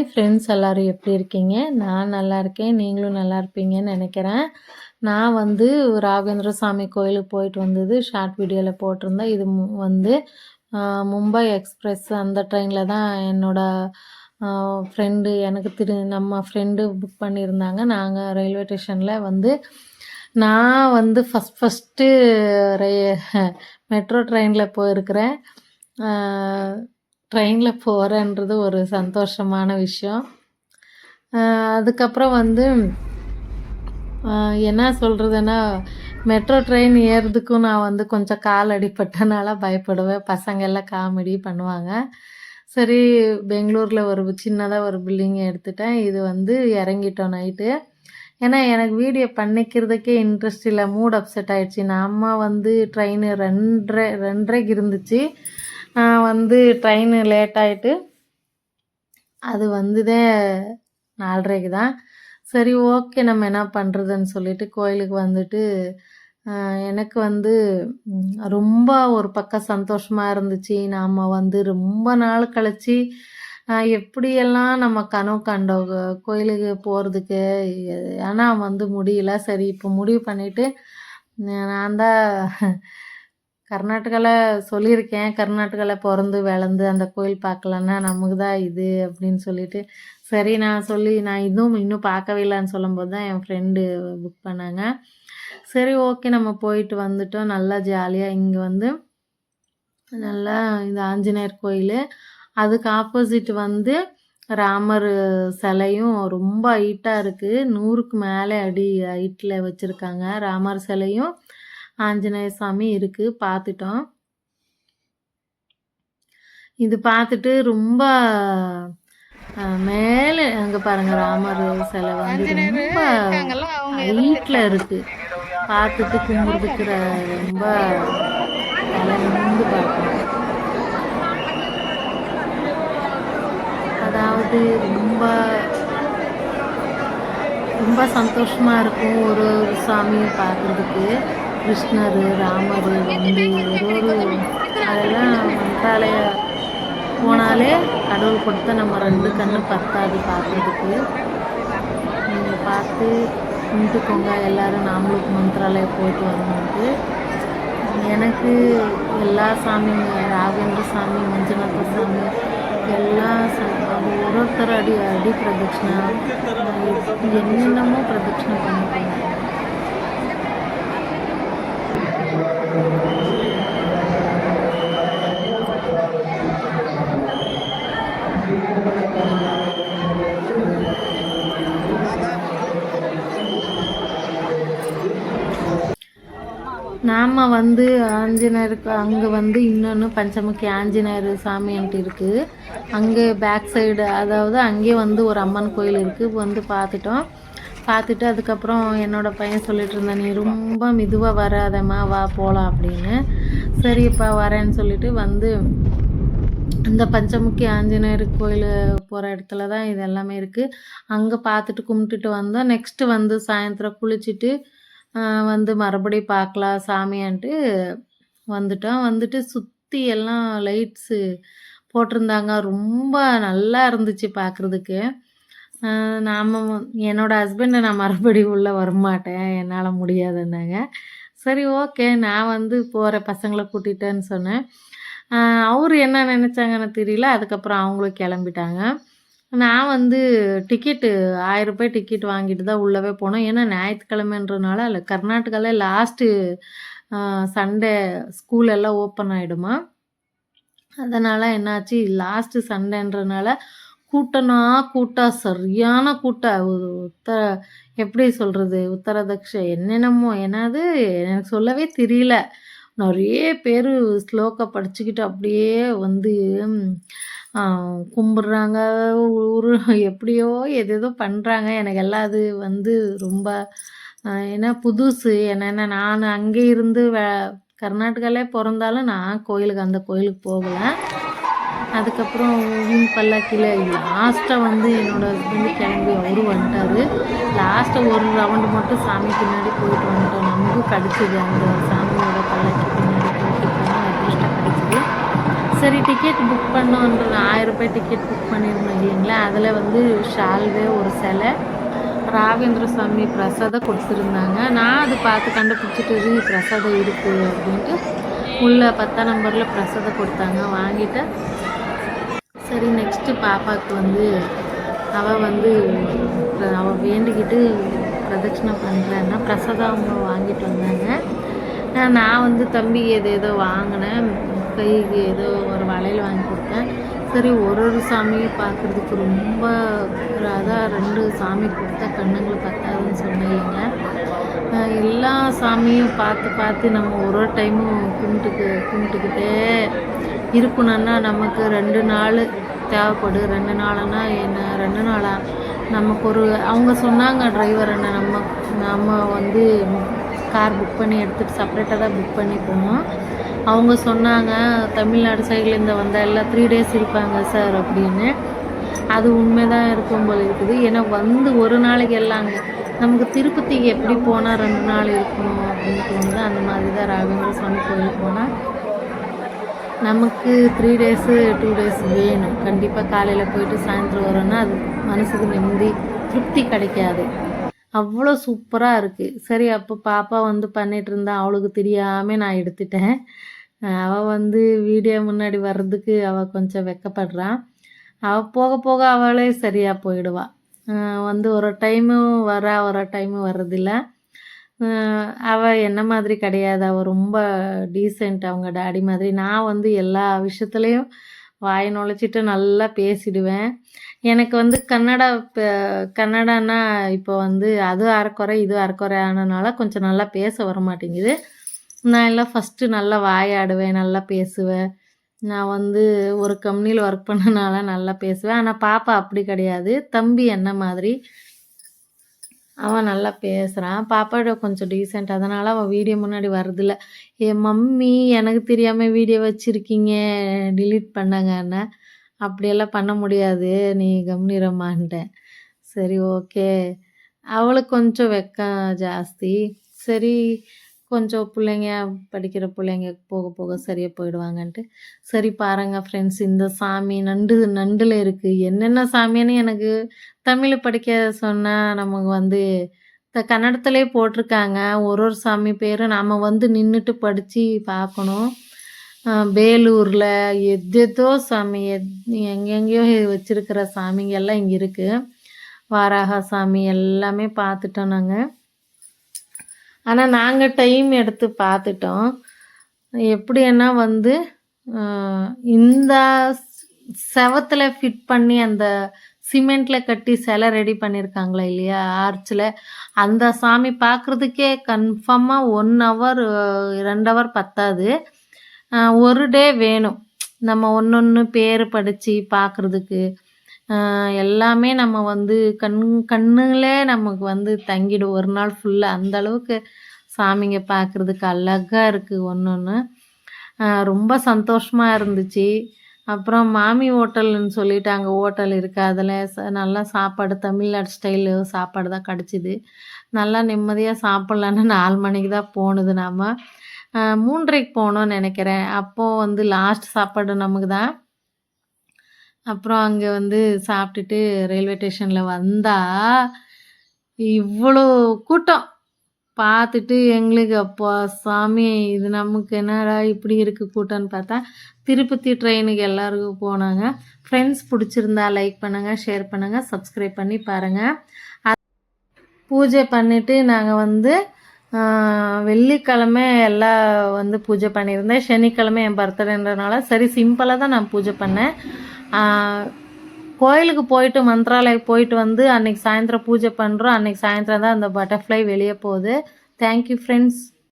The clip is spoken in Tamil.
ஹாய் ஃப்ரெண்ட்ஸ், எல்லோரும் எப்படி இருக்கீங்க? நான் நல்லா இருக்கேன். நீங்களும் நல்லா இருப்பீங்கன்னு நினைக்கிறேன். நான் வந்து ராகவேந்திர சாமி கோயிலுக்கு போயிட்டு வந்தது ஷார்ட் வீடியோவில் போட்டிருந்தேன். இது வந்து மும்பை எக்ஸ்பிரஸ் அந்த ட்ரெயினில் தான் ஃப்ரெண்டு எனக்கு நம்ம ஃப்ரெண்டு புக் பண்ணியிருந்தாங்க. நாங்கள் ரயில்வே ஸ்டேஷனில் நான் வந்து ஃபஸ்ட்டு மெட்ரோ ட்ரெயினில் போயிருக்கிறேன். ட்ரெயினில் போகிறேன்றது ஒரு சந்தோஷமான விஷயம். அதுக்கப்புறம் என்ன சொல்கிறதுன்னா, மெட்ரோ ட்ரெயின் ஏறுறதுக்கும் நான் கொஞ்சம் கால் அடிப்பட்டனால பயப்படுவேன். பசங்க எல்லாம் காமெடி பண்ணுவாங்க. சரி, பெங்களூரில் ஒரு சின்னதாக ஒரு பில்டிங் எடுத்துட்டேன். இது இறங்கிட்டோம் நைட்டு. ஏன்னா எனக்கு வீடியோ பண்ணிக்கிறதுக்கே இன்ட்ரெஸ்ட் இல்லை, மூட் அப்செட் ஆகிடுச்சு. ட்ரெயின் 2:30க்கு இருந்துச்சு. ட்ரெயின் லேட் ஆகிட்டு அது வந்ததே 4:30க்கு தான். சரி, ஓகே, நம்ம என்ன பண்ணுறதுன்னு சொல்லிட்டு கோயிலுக்கு எனக்கு ரொம்ப ஒரு பக்கம் சந்தோஷமாக இருந்துச்சு. நாம் ரொம்ப நாள் கழிச்சு எப்படியெல்லாம் நம்ம கனவு கண்டோம் கோயிலுக்கு போகிறதுக்கு. ஆனால் முடியல. சரி, இப்போ முடிவு பண்ணிவிட்டு நான் தான் கர்நாடகாவில் சொல்லியிருக்கேன். கர்நாடகாவில் பிறந்து வளர்ந்து அந்த கோயில் பார்க்கலன்னா நமக்கு தான் இது அப்படின்னு சொல்லிட்டு, சரி நான் இன்னும் பார்க்கவே இல்லைன்னு சொல்லும்போது தான் என் ஃப்ரெண்டு புக் பண்ணாங்க. சரி, ஓகே, நம்ம போயிட்டு வந்துட்டோம். நல்லா ஜாலியாக இங்கே நல்லா இந்த ஆஞ்சநேயர் கோயில், அதுக்கு ஆப்போசிட் ராமர் சிலையும் ரொம்ப ஹைட்டாக இருக்குது. 100க்கு மேலே அடி ஹைட்டில் வச்சுருக்காங்க. ராமர் சிலையும் ஆஞ்சநேய சாமி இருக்குது, பார்த்துட்டோம். இது பார்த்துட்டு ரொம்ப மேலே அங்கே பாருங்கள், ராமர் சிலை ரொம்ப ஹைட்டில் இருக்குது. பார்த்துட்டு கும்பிடுறதுக்கு ரொம்ப தலை நிமிர்ந்து பார்க்கணும். அதாவது ரொம்ப சந்தோஷமாக இருக்கும் ஒரு சாமியை பார்க்குறதுக்கு. கிருஷ்ணர், ராமர் அதெல்லாம் மந்த்ராலய போனாலே கடவுள் கொடுத்தா நம்ம 2 கண்ணு பத்தாது பார்க்குறதுக்கு. நீங்கள் பார்த்து கும்பிட்டுக்கோங்க எல்லோரும். நாமளுக்கு மந்த்ராலயம் போயிட்டு வரும்போது எனக்கு எல்லா சாமியும், ராகவேந்திர சாமி, மஞ்சுநாத சாமி, எல்லா அது ஒருத்தர் அடி பிரதட்சிணை என்னென்னமோ பிரதட்சிணை பண்ணிப்பாங்க. நாம் ஆஞ்சநேயருக்கு அங்கே இன்னொன்று பஞ்சமுகி ஆஞ்சநேயர் சாமின்ட்டு இருக்குது. அங்கே பேக் சைடு, அதாவது அங்கேயே ஒரு அம்மன் கோயில் இருக்குது. பார்த்துட்டோம். பார்த்துட்டு அதுக்கப்புறம் என்னோடய பையன் சொல்லிட்டு இருந்தான், நீ ரொம்ப மெதுவாக வராதம்மா, வா போகலாம் அப்படின்னு. சரிப்பா வரேன்னு சொல்லிட்டு இந்த பஞ்சமுகி ஆஞ்சநேயர் கோயில் போகிற இடத்துல தான் இது எல்லாமே இருக்குது. அங்கே பார்த்துட்டு கும்பிட்டுட்டு வந்தோம். நெக்ஸ்ட்டு சாயந்தரம் குளிச்சுட்டு மறுபடியும் பார்க்கலாம் சாமியான்ட்டு வந்துட்டோம். சுற்றி எல்லாம் லைட்ஸு போட்டிருந்தாங்க. ரொம்ப நல்லா இருந்துச்சு பார்க்குறதுக்கு. என்னோடய ஹஸ்பண்டை நான் மறுபடியும் உள்ளே வரமாட்டேன், என்னால் முடியாதுன்னாங்க. சரி, ஓகே, நான் போகிறேன் பசங்களை கூட்டிகிட்டேன்னு சொன்னேன். அவர் என்ன நினச்சாங்கன்னு தெரியல. அதுக்கப்புறம் அவங்களும் கிளம்பிட்டாங்க. நான் டிக்கெட்டு 1000 ரூபாய் டிக்கெட் வாங்கிட்டு தான் உள்ளவே போனோம். ஏன்னா ஞாயிற்றுக்கிழமைன்றனால இல்லை, கர்நாடகாவில் லாஸ்ட்டு சண்டே ஸ்கூல் எல்லாம் ஓப்பன் ஆகிடுமா. அதனால் என்னாச்சு, லாஸ்ட்டு சண்டேன்றனால கூட்டம் சரியான கூட்டம். எப்படி சொல்கிறது, உத்தரதக்ஷ என்னென்னமோ என்னது எனக்கு சொல்லவே தெரியல. நிறைய பேர் ஸ்லோகம் படிச்சுக்கிட்டு அப்படியே கும்பிட்றாங்க. எப்படியோ எதேதோ பண்ணுறாங்க. எனக்கு எல்லாம் அது ரொம்ப ஏன்னா புதுசு. என்னென்னா நான் அங்கே இருந்து கர்நாடகாவிலே பிறந்தாலும் நான் அந்த கோயிலுக்கு போகலை. அதுக்கப்புறம் பல்லாக்கியில் லாஸ்ட்டாக என்னோடய ஹஸ்பண்டு கிளம்பி அவரும் வந்துட்டார். லாஸ்ட்டாக ஒரு ரவுண்டு மட்டும் சாமி பின்னாடி போயிட்டு வந்துட்டோம். நமக்கும் கிடச்சிது, அந்த சாமியோட பல்லாக்கி பின்னாடி போயிட்டு அதிர்ஷ்டம் கிடச்சிது. சரி டிக்கெட் புக் பண்ணோன்ற 1000 ரூபாய் டிக்கெட் புக் பண்ணியிருந்தோம் இல்லைங்களா, அதில் வந்து ஷால்வே ஒரு சிலை ராகவேந்திர சுவாமி பிரசாதம் கொடுத்துருந்தாங்க. நான் அது பார்த்து கண்டுபிடிச்சிட்டு பிரசாதம் இருக்குது அப்படின்ட்டு உள்ள 10ஆம் நம்பரில் பிரசாதம் கொடுத்தாங்க, வாங்கிட்டேன். சரி நெக்ஸ்ட்டு பாப்பாவுக்கு வந்து அவள் வேண்டிக்கிட்டு பிரதட்சணை பண்ணுறேன்னா பிரசாதம் அவங்க வாங்கிட்டு வந்தாங்க. நான் வந்து தம்பிக்கு ஏதோ வாங்கினேன், கைக்கு ஏதோ ஒரு வளையல் வாங்கி கொடுத்தேன். சரி ஒரு சாமியும் பார்க்குறதுக்கு ரொம்ப அதான் 2 சாமி கொடுத்தா கண்ணுங்களை பத்தாதுன்னு சொன்னீங்க. எல்லா சாமியும் பார்த்து நம்ம ஒரு டைமும் கும்பிட்டுக்கிட்டே இருக்கணும்னா நமக்கு 2 நாள் தேவைப்படும். 2 நாளுன்னா என்ன 2 நாளா நமக்கு அவங்க சொன்னாங்க டிரைவர் அண்ணா, நம்ம வந்து கார் புக் பண்ணி எடுத்துகிட்டு செப்பரேட்டாக தான் புக் பண்ணி போனோம். அவங்க சொன்னாங்க தமிழ்நாடு சைட்லேருந்து வந்தால் எல்லாம் 3 டேஸ் இருப்பாங்க சார் அப்படின்னு. அது உண்மைதான் இருக்கும் போல் இருக்குது. ஏன்னா வந்து ஒரு நாளைக்கு எல்லாங்க நமக்கு திருப்பதிக்கு எப்படி போனால் 2 நாள் இருக்கணும் அப்படின்னு தோணுது. அந்த மாதிரி தான் ராகவேந்திர சுவாமி கோயிலுக்கு போனால் நமக்கு 3 டேஸு 2 டேஸ் வேணும். கண்டிப்பாக காலையில் போயிட்டு சாயந்தரம் வரோன்னா அது மனசுக்கு நிம்மதி திருப்தி கிடைக்காது. அவ்வளோ சூப்பராக இருக்குது. சரி அப்போ பாப்பா வந்து பண்ணிகிட்டு இருந்தா, அவளுக்கு தெரியாமல் நான் எடுத்துட்டேன். அவள் வந்து வீடியோ முன்னாடி வர்றதுக்கு அவள் கொஞ்சம் வெக்கப்படுறான். அவள் போக போக அவளே சரியாக போயிடுவாள். வந்து ஒரு டைமு ஒரு டைமு வர்றதில்ல. அவள் என்ன மாதிரி கிடையாது. அவள் ரொம்ப டீசென்ட், அவங்க டாடி மாதிரி. நான் வந்து எல்லா விஷயத்துலேயும் வாய் நுழைச்சிட்டு நல்லா பேசிடுவேன். எனக்கு வந்து கன்னடான்னா இப்போ வந்து அது அரைக்குறை இது அரைக்குறை ஆனதுனால கொஞ்சம் நல்லா பேச வர மாட்டேங்குது. நான் எல்லாம் ஃபஸ்ட்டு நல்லா வாயாடுவேன், நல்லா பேசுவேன். நான் வந்து ஒரு கம்பெனியில் ஒர்க் பண்ணனால நல்லா பேசுவேன். ஆனால் பாப்பா அப்படி கிடையாது. தம்பி என்ன மாதிரி அவன் நல்லா பேசுகிறான். பாப்பாவோட கொஞ்சம் டீசென்ட், அதனால் அவன் வீடியோ முன்னாடி வர்றதில்ல. மம்மி எனக்கு தெரியாமல் வீடியோ வச்சுருக்கீங்க, டிலீட் பண்ணாங்கன்னு. அப்படியெல்லாம் பண்ண முடியாது, நீ கம்னிரம்மான்ட்டேன். சரி ஓகே. அவளுக்கு கொஞ்சம் வெக்கம் ஜாஸ்தி. சரி கொஞ்சம் பிள்ளைங்க படிக்கிற பிள்ளைங்க போக போக சரியாக போயிடுவாங்கன்ட்டு. சரி பாருங்கள் ஃப்ரெண்ட்ஸ், இந்த சாமி நண்டில் இருக்குது. என்னென்ன சாமின்னு எனக்கு தமிழ் படிக்க சொன்னால் நமக்கு வந்து கன்னடத்திலே போட்டிருக்காங்க. ஒரு சாமி பேர் நாம் வந்து நின்றுட்டு படித்து பார்க்கணும். வேலூரில் எதேதோ சாமி எங்கெங்கேயோ வச்சுருக்கிற சாமிங்க எல்லாம் இங்கே இருக்குது. வாராக சாமி எல்லாமே பார்த்துட்டோம் நாங்கள். ஆனால் நாங்கள் டைம் எடுத்து பார்த்துட்டோம். எப்படின்னா வந்து இந்த செவத்தில் ஃபிட் பண்ணி அந்த சிமெண்ட்டில் கட்டி சிலை ரெடி பண்ணியிருக்காங்களா இல்லையா ஆர்ச்சில், அந்த சாமி பார்க்குறதுக்கே கன்ஃபார்மாக 1 ஹவர் 2 ஹவர் பத்தாது. ஒரு டே வேணும் நம்ம ஒன்று பேர் படித்து பார்க்குறதுக்கு. எல்லாமே நம்ம வந்து கண்ணுலே நமக்கு வந்து தங்கிடும் ஒரு நாள் ஃபுல்லாக. அந்த அளவுக்கு சாமிங்க பார்க்குறதுக்கு அழகாக இருக்குது ஒன்று. ரொம்ப சந்தோஷமாக இருந்துச்சு. அப்புறம் மாமி ஹோட்டல்னு சொல்லிட்டு அங்கே ஹோட்டல் இருக்குது. அதில் நல்லா சாப்பாடு தமிழ்நாடு ஸ்டைலு சாப்பாடு தான் கிடச்சிது. நல்லா நிம்மதியாக சாப்பிட்லான்னு 4 மணிக்கு தான் போனது. நாம் 3:30க்கு போனோன்னு நினைக்கிறேன். அப்போது வந்து லாஸ்ட் சாப்பாடு நமக்கு தான். அப்புறம் அங்கே வந்து சாப்பிட்டுட்டு ரயில்வே ஸ்டேஷனில் வந்தால் இவ்வளோ கூட்டம் பார்த்துட்டு எங்களுக்கு அப்பா சாமி இது நமக்கு என்னடா இப்படி இருக்குது கூட்டம்னு பார்த்தா திருப்பதி ட்ரெயினுக்கு எல்லாருக்கும் போனாங்க. ஃப்ரெண்ட்ஸ் பிடிச்சிருந்தா லைக் பண்ணுங்கள், ஷேர் பண்ணுங்கள், சப்ஸ்கிரைப் பண்ணி பாருங்கள். பூஜை பண்ணிவிட்டு நாங்கள் வந்து வெள்ளிக்கிழமை எல்லாம் வந்து பூஜை பண்ணியிருந்தேன். சனிக்கிழமை என் பர்த்டேன்றனால சரி சிம்பிளாக தான் நான் பூஜை பண்ணேன். கோயிலுக்கு போயிட்டு மந்த்ராலயம் போயிட்டு வந்து அன்றைக்கி சாயந்தரம் பூஜை பண்ணுறோம். அன்றைக்கி சாயந்தரம் தான் அந்த பட்டர்ஃப்ளை வெளியே போகுது. Thank you friends.